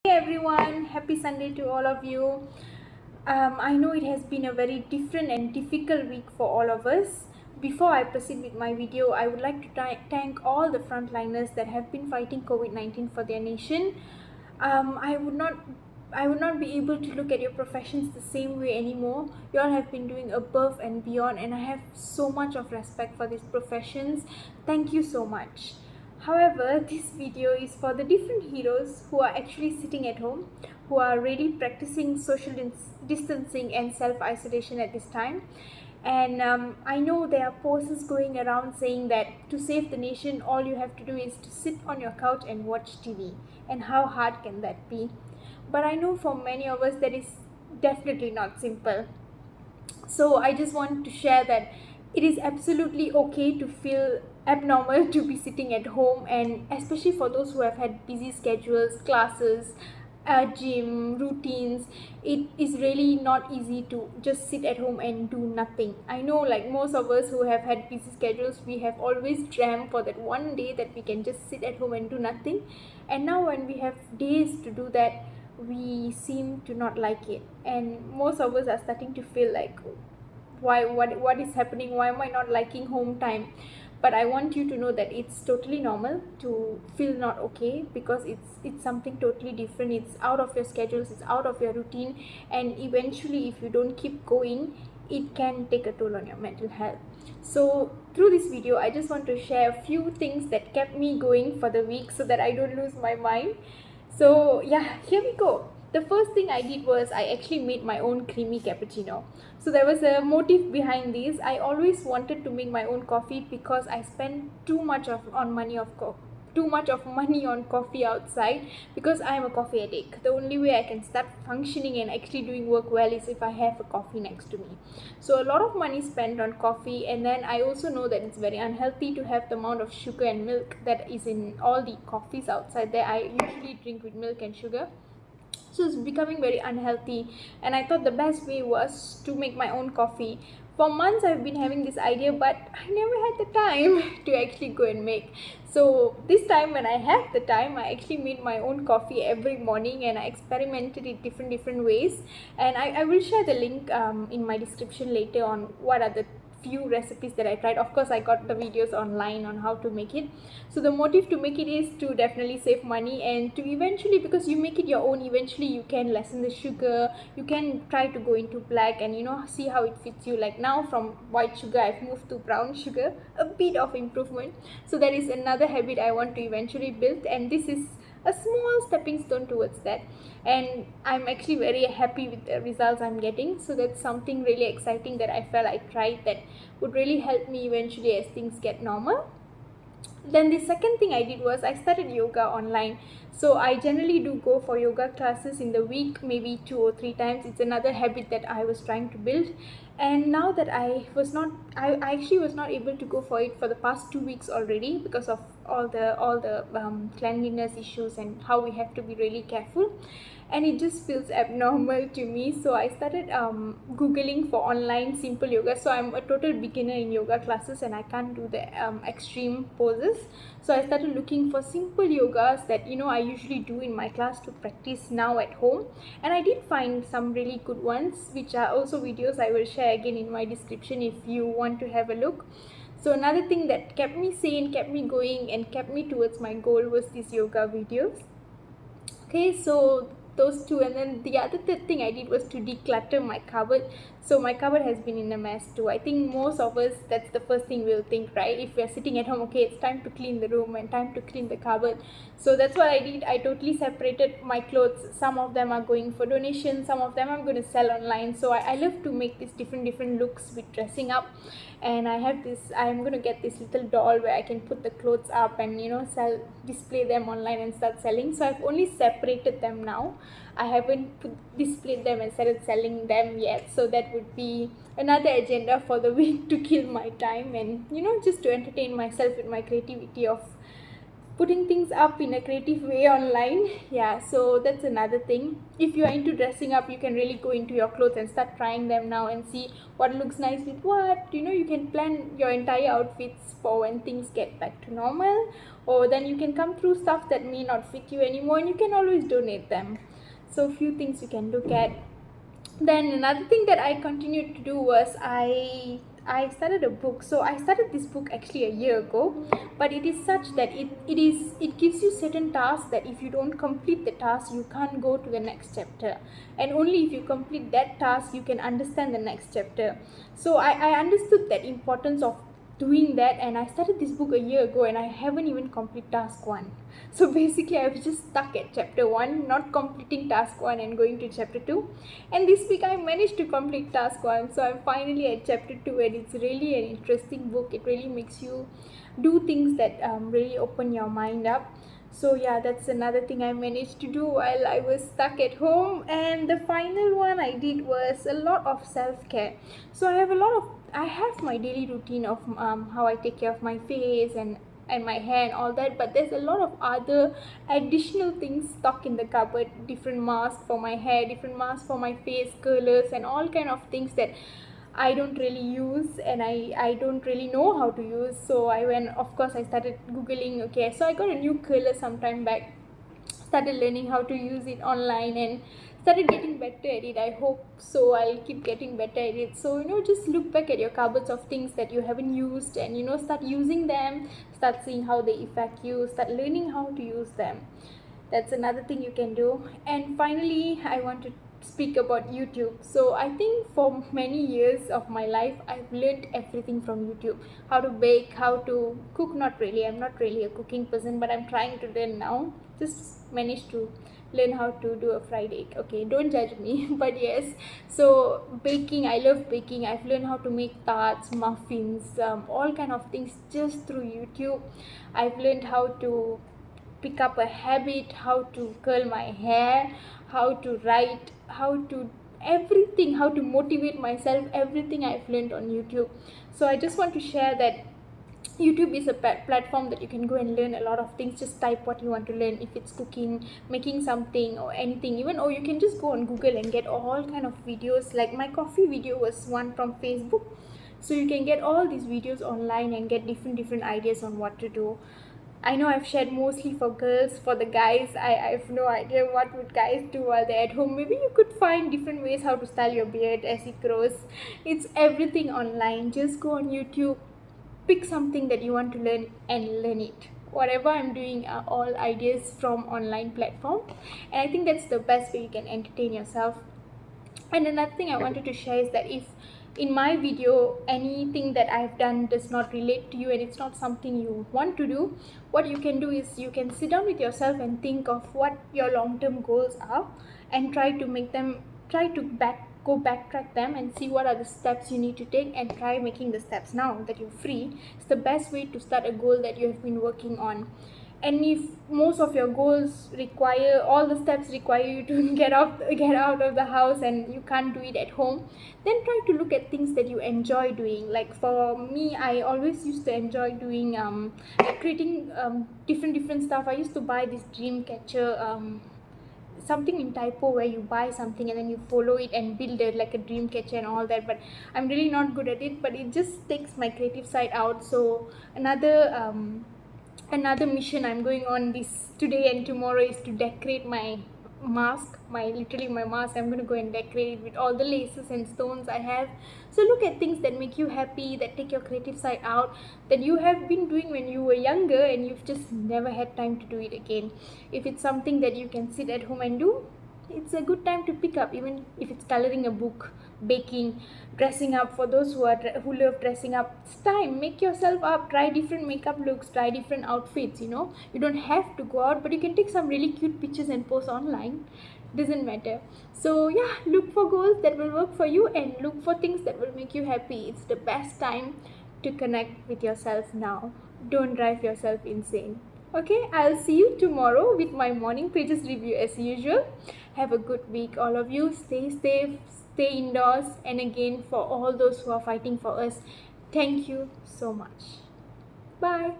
Hey everyone, happy Sunday to all of you. I know it has been a very different and difficult week for all of us. Before I proceed with my video, I would like to thank all the frontliners that have been fighting COVID-19 for their nation. I would not be able to look at your professions the same way anymore. You all have been doing above and beyond, and I have so much of respect for these professions. Thank you so much. However, this video is for the different heroes who are actually sitting at home, who are really practicing social distancing and self-isolation at this time. And I know there are posts going around saying that to save the nation, all you have to do is to sit on your couch and watch TV. And how hard can that be? But I know for many of us that is definitely not simple. So I just want to share that it is absolutely okay to feel abnormal to be sitting at home, and especially for those who have had busy schedules, classes, gym routines. It is really not easy to just sit at home and do nothing. I know, like most of us who have had busy schedules, we have always dreamt for that one day that we can just sit at home and do nothing. And now when we have days to do that, we seem to not like it, and most of us are starting to feel like, what is happening, why am I not liking home time? But I want you to know that it's totally normal to feel not okay, because it's something totally different. It's out of your schedules, it's out of your routine, and eventually if you don't keep going, it can take a toll on your mental health. So through this video, I just want to share a few things that kept me going for the week so that I don't lose my mind. So yeah, here we go. The first thing I did was I actually made my own creamy cappuccino. So there was a motive behind this. I always wanted to make my own coffee because I spend too much of money on coffee outside, because I am a coffee addict. The only way I can start functioning and actually doing work well is if I have a coffee next to me. So a lot of money spent on coffee, and then I also know that it's very unhealthy to have the amount of sugar and milk that is in all the coffees outside there. I usually drink with milk and sugar, so it's becoming very unhealthy. And I thought the best way was to make my own coffee. For months I've been having this idea, but I never had the time to actually go and make. So this time when I have the time, I actually made my own coffee every morning, and I experimented it different ways. And I will share the link in my description later on what are the few recipes that I tried. Of course, I got the videos online on how to make it. So the motive to make it is to definitely save money, and to eventually, because you make it your own, eventually you can lessen the sugar. You can try to go into black and see how it fits you. Like now from white sugar I've moved to brown sugar, a bit of improvement. So that is another habit I want to eventually build, and this is a small stepping stone towards that. And I'm actually very happy with the results I'm getting. So that's something really exciting that I felt I tried that would really help me eventually as things get normal. Then the second thing I did was I started yoga online. So I generally do go for yoga classes in the week, maybe 2 or 3 times. It's another habit that I was trying to build. And now that I actually was not able to go for it for the past 2 weeks already, because of all the cleanliness issues and how we have to be really careful. And it just feels abnormal to me. So I started googling for online simple yoga. So I'm a total beginner in yoga classes, and I can't do the extreme poses. So I started looking for simple yogas that I usually do in my class to practice now at home. And I did find some really good ones, which are also videos I will share again in my description if you want to have a look. So another thing that kept me sane, kept me going, and kept me towards my goal was these yoga videos. Okay, so those two. And then the other thing I did was to declutter my cupboard. So my cupboard has been in a mess too. I think most of us, that's the first thing we'll think, right? If we're sitting at home, okay, it's time to clean the room and time to clean the cupboard. So that's what I did. I totally separated my clothes. Some of them are going for donation, some of them I'm going to sell online. So I love to make these different looks with dressing up. And I'm going to get this little doll where I can put the clothes up and display them online and start selling. So I've only separated them now. I haven't displayed them and started selling them yet. So that would be another agenda for the week, to kill my time and just to entertain myself with my creativity of putting things up in a creative way online. Yeah, so that's another thing. If you're into dressing up, you can really go into your clothes and start trying them now and see what looks nice with what. You can plan your entire outfits for when things get back to normal, or then you can come through stuff that may not fit you anymore, and you can always donate them. So few things you can look at. Then another thing that I continued to do was I started a book. So I started this book actually a year ago, but it is such that it gives you certain tasks that if you don't complete the task, you can't go to the next chapter, and only if you complete that task you can understand the next chapter. So I understood that importance of doing that, and I started this book a year ago and I haven't even completed task 1. So basically I was just stuck at chapter 1, not completing task 1 and going to chapter 2. And this week I managed to complete task 1, so I'm finally at chapter 2, and it's really an interesting book. It really makes you do things that really open your mind up. So yeah, that's another thing I managed to do while I was stuck at home. And the final one I did was a lot of self-care. So I have my daily routine of how I take care of my face and my hair and all that, but there's a lot of other additional things stuck in the cupboard. Different masks for my hair, different masks for my face, curlers, and all kind of things that I don't really use, and I don't really know how to use. So I started googling. Okay, so I got a new curler sometime back, started learning how to use it online, and started getting better at it. I hope so I'll keep getting better at it. So just look back at your cupboards of things that you haven't used, and start using them, start seeing how they affect you, start learning how to use them. That's another thing you can do. And finally, I want to speak about YouTube. So I think for many years of my life, I've learned everything from YouTube. How to bake, how to cook. Not really, I'm not really a cooking person, but I'm trying to learn now. Just managed to learn how to do a fried egg. Okay, don't judge me. But yes, so baking, I love baking. I've learned how to make tarts, muffins, all kind of things just through YouTube. I've learned how to pick up a habit, how to curl my hair, how to write, how to everything, how to motivate myself. Everything I've learned on YouTube. So I just want to share that YouTube is a platform that you can go and learn a lot of things. Just type what you want to learn, if it's cooking, making something, or anything even, or you can just go on Google and get all kind of videos. Like my coffee video was one from Facebook, so you can get all these videos online and get different ideas on what to do. I know I've shared mostly for girls. For the guys, I have no idea what would guys do while they're at home. Maybe you could find different ways how to style your beard as it grows. It's everything online. Just go on YouTube, pick something that you want to learn and learn it. Whatever I'm doing are all ideas from online platform, and I think that's the best way you can entertain yourself. And another thing I wanted to share is that if in my video anything that I've done does not relate to you and it's not something you want to do, what you can do is you can sit down with yourself and think of what your long-term goals are, and try to backtrack them and see what are the steps you need to take, and try making the steps now that you're free. It's the best way to start a goal that you have been working on. And if most of your goals require, all the steps require you to get out of the house, and you can't do it at home, then try to look at things that you enjoy doing. Like for me, I always used to enjoy doing creating different stuff. I used to buy this dream catcher, something in typo where you buy something and then you follow it and build it like a dream catcher and all that, but I'm really not good at it, but it just takes my creative side out. So another mission I'm going on this today and tomorrow is to decorate my mask, my mask. I'm going to go and decorate it with all the laces and stones I have. So look at things that make you happy, that take your creative side out, that you have been doing when you were younger and you've just never had time to do it again. If it's something that you can sit at home and do, it's a good time to pick up. Even if it's coloring a book, baking, dressing up. For those who love dressing up, it's time. Make yourself up, try different makeup looks, try different outfits. You don't have to go out, but you can take some really cute pictures and post online. Doesn't matter. So yeah, look for goals that will work for you, and look for things that will make you happy. It's the best time to connect with yourself now. Don't drive yourself insane. Okay, I'll see you tomorrow with my morning pages review as usual. Have a good week, all of you. Stay safe, stay indoors, and again, for all those who are fighting for us, thank you so much. Bye.